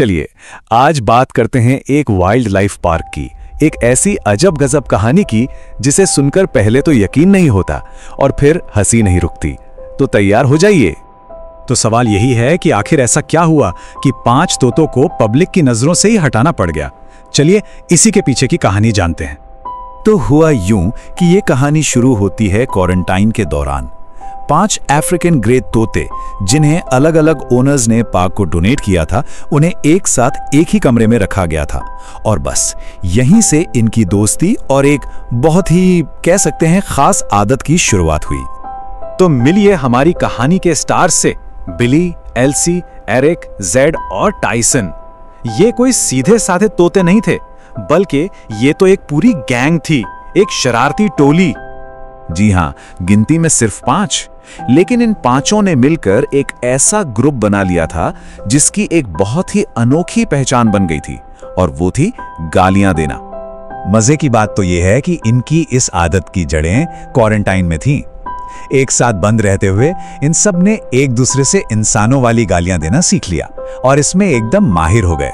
चलिए आज बात करते हैं एक वाइल्ड लाइफ पार्क की, एक ऐसी अजब गजब कहानी की जिसे सुनकर पहले तो यकीन नहीं होता और फिर हंसी नहीं रुकती। तो तैयार हो जाइए। तो सवाल यही है कि आखिर ऐसा क्या हुआ कि 5 तोतों को पब्लिक की नजरों से ही हटाना पड़ गया। चलिए इसी के पीछे की कहानी जानते हैं। तो हुआ यूं कि ये कहानी शुरू होती है क्वारंटाइन के दौरान। 5 अफ्रीकन ग्रे तोते जिन्हें अलग अलग ओनर्स ने पार्क को डोनेट किया था, उन्हें एक साथ एक ही कमरे में रखा गया था और बस यहीं से इनकी दोस्ती और एक बहुत ही कह सकते हैं खास आदत की शुरुआत हुई। तो मिलिए हमारी कहानी के स्टार्स से, बिली, एल्सी, एरिक, जेड और टाइसन। ये कोई सीधे साधे तोते नहीं थे, बल्कि ये तो एक पूरी गैंग थी, एक शरारती टोली। जी हाँ, गिनती में सिर्फ 5, लेकिन इन 5 ने मिलकर एक ऐसा ग्रुप बना लिया था जिसकी एक बहुत ही अनोखी पहचान बन गई थी, और वो थी गालियां देना। मजे की बात तो ये है कि इनकी इस आदत की जड़ें क्वारंटाइन में थीं। एक साथ बंद रहते हुए इन सब ने एक दूसरे से इंसानों वाली गालियां देना सीख लिया और इसमें एकदम माहिर हो गए।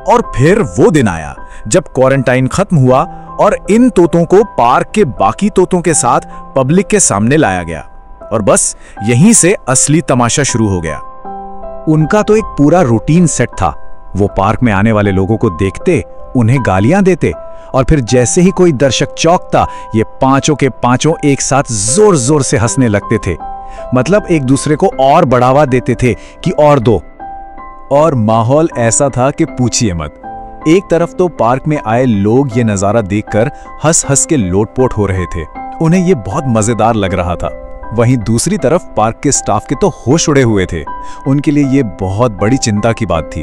और फिर वो दिन आया जब क्वारंटाइन खत्म हुआ और इन तोतों को पार्क के बाकी तोतों के साथ पब्लिक के सामने लाया गया, और बस यहीं से असली तमाशा शुरू हो गया। उनका तो एक पूरा रूटीन सेट था। वो पार्क में आने वाले लोगों को देखते, उन्हें गालियां देते और फिर जैसे ही कोई दर्शक चौंकता, ये 5 के 5 एक साथ जोर जोर से हंसने लगते थे। मतलब एक दूसरे को और बढ़ावा देते थे कि और दो। और माहौल ऐसा था कि पूछिए मत। एक तरफ तो पार्क में आए लोग ये नजारा देखकर हंस हंस के लोटपोट हो रहे थे, उन्हें ये बहुत मजेदार लग रहा था। वहीं दूसरी तरफ पार्क के स्टाफ के तो होश उड़े हुए थे, उनके लिए ये बहुत बड़ी चिंता की बात थी।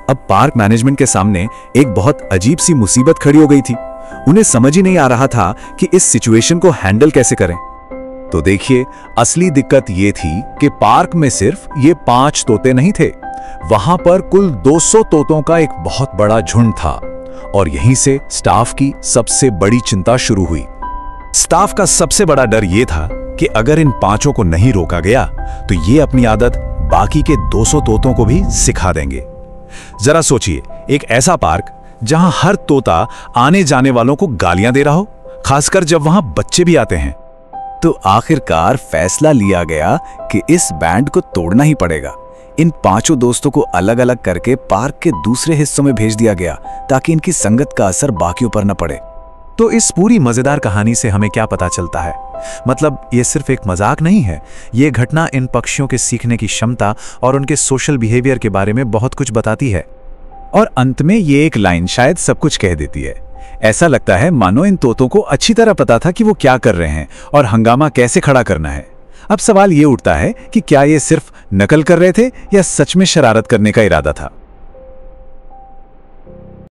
अब पार्क मैनेजमेंट के सामने एक बहुत अजीब सी मुसीबत खड़ी हो गई थी। उन्हें समझ ही नहीं आ रहा था कि इस सिचुएशन को हैंडल कैसे करें। तो देखिए, असली दिक्कत ये थी कि पार्क में सिर्फ ये 5 तोते नहीं थे, वहां पर कुल 200 तोतों का एक बहुत बड़ा झुंड था। और यहीं से स्टाफ की सबसे बड़ी चिंता शुरू हुई। स्टाफ का सबसे बड़ा डर यह था कि अगर इन 5 को नहीं रोका गया तो ये अपनी आदत बाकी के 200 तोतों को भी सिखा देंगे। जरा सोचिए, एक ऐसा पार्क जहां हर तोता आने जाने वालों को गालियां दे रहा हो, खासकर जब वहां बच्चे भी आते हैं। तो आखिरकार फैसला लिया गया कि इस बैंड को तोड़ना ही पड़ेगा। इन 5 दोस्तों को अलग अलग करके पार्क के दूसरे हिस्सों में भेज दिया गया ताकि इनकी संगत का असर बाकियों पर न पड़े। तो इस पूरी मजेदार कहानी से हमें क्या पता चलता है? मतलब ये सिर्फ एक मजाक नहीं है, ये घटना इन पक्षियों के सीखने की क्षमता और उनके सोशल बिहेवियर के बारे में बहुत कुछ बताती है। और अंत में ये एक लाइन शायद सब कुछ कह देती है। ऐसा लगता है मानो इन तोतों को अच्छी तरह पता था कि वो क्या कर रहे हैं और हंगामा कैसे खड़ा करना है। अब सवाल ये उठता है कि क्या ये सिर्फ नकल कर रहे थे या सच में शरारत करने का इरादा था?